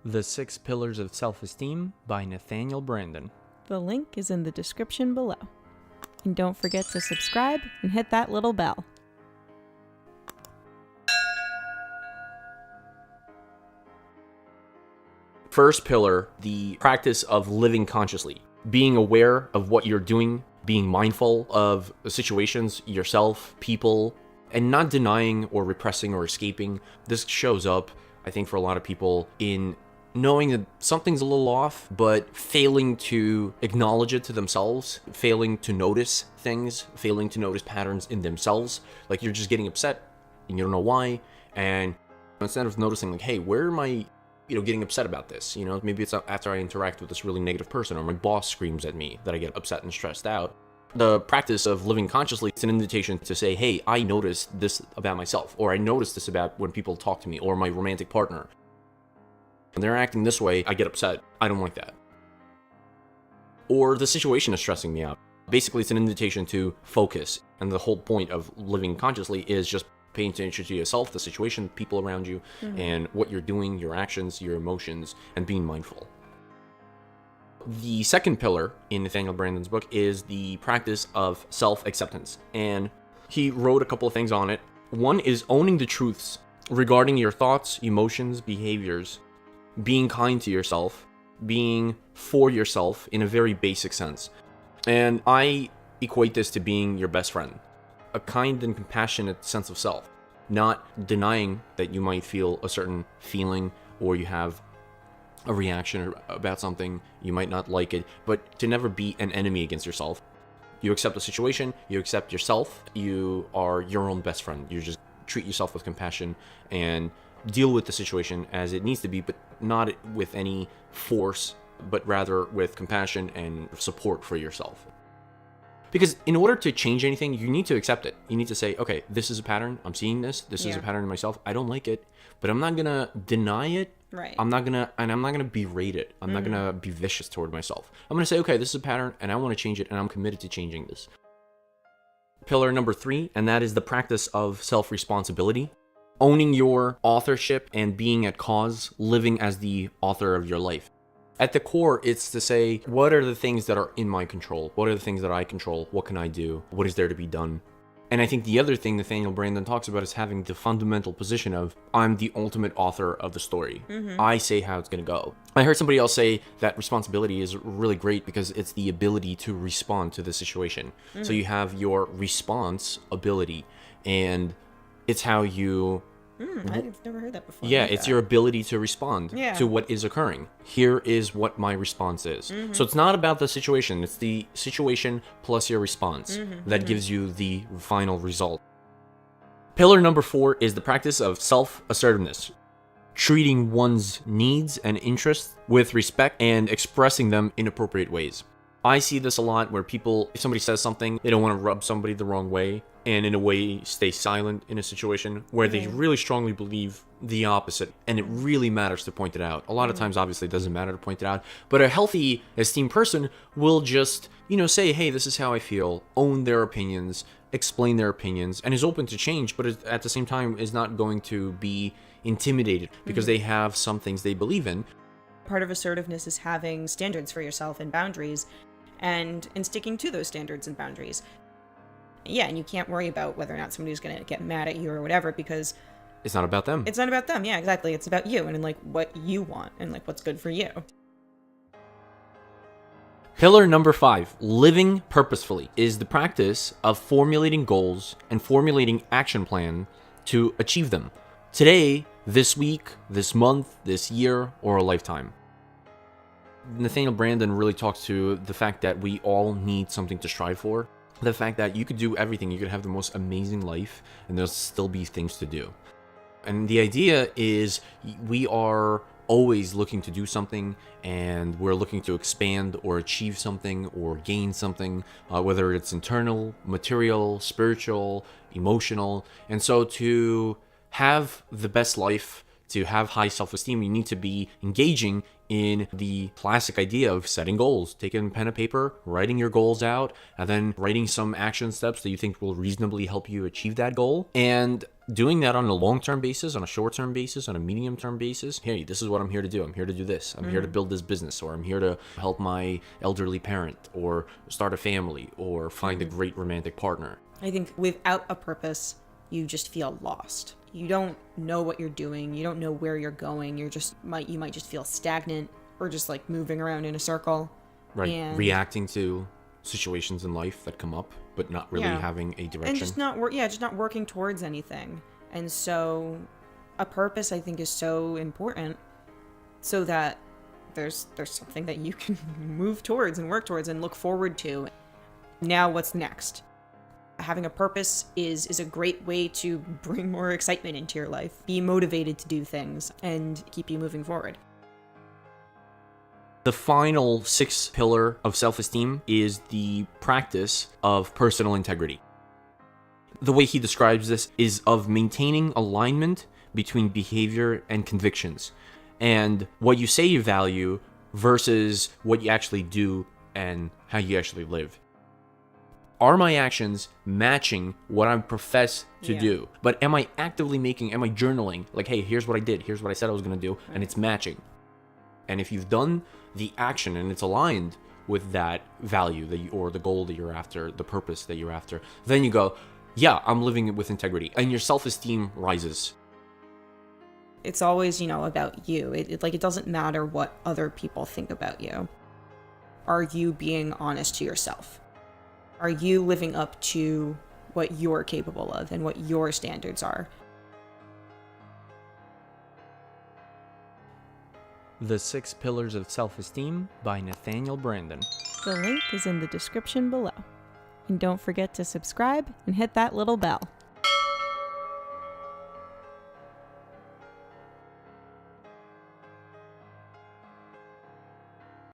The Six Pillars of Self-Esteem by Nathaniel Brandon. The link is in the description below. And don't forget to subscribe and hit that little bell. First pillar, the practice of living consciously. Being aware of what you're doing, being mindful of the situations, yourself, people, and not denying or repressing or escaping. This shows up, I think, for a lot of people in knowing that something's a little off, but failing to acknowledge it to themselves, failing to notice things, failing to notice patterns in themselves. Like you're just getting upset and you don't know why. And instead of noticing like, hey, where am I, getting upset about this? Maybe it's after I interact with this really negative person or my boss screams at me that I get upset and stressed out. The practice of living consciously is an invitation to say, hey, I noticed this about myself, or I noticed this about when people talk to me or my romantic partner. When they're acting this way, I get upset. I don't like that. Or the situation is stressing me out. Basically, it's an invitation to focus. And the whole point of living consciously is just paying attention to yourself, the situation, people around you, and what you're doing, your actions, your emotions, and being mindful. The second pillar in Nathaniel Brandon's book is the practice of self-acceptance. And he wrote a couple of things on it. One is owning the truths regarding your thoughts, emotions, behaviors, being kind to yourself, being for yourself in a very basic sense. And I equate this to being your best friend, a kind and compassionate sense of self, not denying that you might feel a certain feeling or you have a reaction about something, you might not like it, but to never be an enemy against yourself. You accept the situation, you accept yourself, you are your own best friend. You just treat yourself with compassion and deal with the situation as it needs to be, but not with any force, but rather with compassion and support for yourself. Because in order to change anything, you need to accept it. You need to say, okay, this is a pattern. I'm seeing this. This is a pattern in myself. I don't like it, but I'm not going to deny it. Right. I'm not going to berate it. I'm not going to be vicious toward myself. I'm going to say, okay, this is a pattern and I want to change it and I'm committed to changing this. Pillar number 3, and that is the practice of self-responsibility. Owning your authorship and being at cause, living as the author of your life. At the core, it's to say, what are the things that are in my control? What are the things that I control? What can I do? What is there to be done? And I think the other thing Nathaniel Brandon talks about is having the fundamental position of, I'm the ultimate author of the story. I say how it's going to go. I heard somebody else say that responsibility is really great because it's the ability to respond to the situation. So you have your response ability, and it's how you... I've never heard that before. Yeah, it's your ability to respond to what is occurring. Here is what my response is. So it's not about the situation. It's the situation plus your response that gives you the final result. Pillar number 4 is the practice of self-assertiveness. Treating one's needs and interests with respect and expressing them in appropriate ways. I see this a lot where people, if somebody says something, they don't want to rub somebody the wrong way, and in a way stay silent in a situation where they really strongly believe the opposite, and it really matters to point it out. A lot of times, obviously, it doesn't matter to point it out, but a healthy, esteemed person will just, say, hey, this is how I feel, own their opinions, explain their opinions, and is open to change, but at the same time is not going to be intimidated because they have some things they believe in. Part of assertiveness is having standards for yourself and boundaries, and sticking to those standards and boundaries. Yeah, and you can't worry about whether or not somebody's going to get mad at you or whatever because... It's not about them. It's not about them, yeah, exactly. It's about you and what you want and what's good for you. Pillar number 5, living purposefully, is the practice of formulating goals and formulating action plan to achieve them. Today, this week, this month, this year, or a lifetime. Nathaniel Brandon really talks to the fact that we all need something to strive for. The fact that you could do everything, you could have the most amazing life, and there'll still be things to do. And the idea is we are always looking to do something, and we're looking to expand or achieve something or gain something, whether it's internal, material, spiritual, emotional. And so to have the best life, to have high self-esteem, you need to be engaging in the classic idea of setting goals, taking pen and paper, writing your goals out, and then writing some action steps that you think will reasonably help you achieve that goal. And doing that on a long-term basis, on a short-term basis, on a medium-term basis. Hey, this is what I'm here to do. I'm here to do this. I'm here to build this business, or I'm here to help my elderly parent, or start a family, or find a great romantic partner. I think without a purpose, you just feel lost. You don't know what you're doing. You don't know where you're going. You might just feel stagnant, or just like moving around in a circle. Right. And reacting to situations in life that come up, but not really having a direction. And just not working towards anything. And so a purpose, I think, is so important, so that there's something that you can move towards and work towards and look forward to. Now what's next? Having a purpose is a great way to bring more excitement into your life, be motivated to do things, and keep you moving forward. The final 6th pillar of self-esteem is the practice of personal integrity. The way he describes this is of maintaining alignment between behavior and convictions, and what you say you value versus what you actually do and how you actually live. Are my actions matching what I profess to do? But am I journaling? Like, hey, here's what I did. Here's what I said I was going to do. And it's matching. And if you've done the action and it's aligned with that value or the goal that you're after, the purpose that you're after, then you go, yeah, I'm living it with integrity. And your self-esteem rises. It's always, about you. It doesn't matter what other people think about you. Are you being honest to yourself? Are you living up to what you're capable of and what your standards are? The 6 Pillars of Self-Esteem by Nathaniel Brandon. The link is in the description below. And don't forget to subscribe and hit that little bell.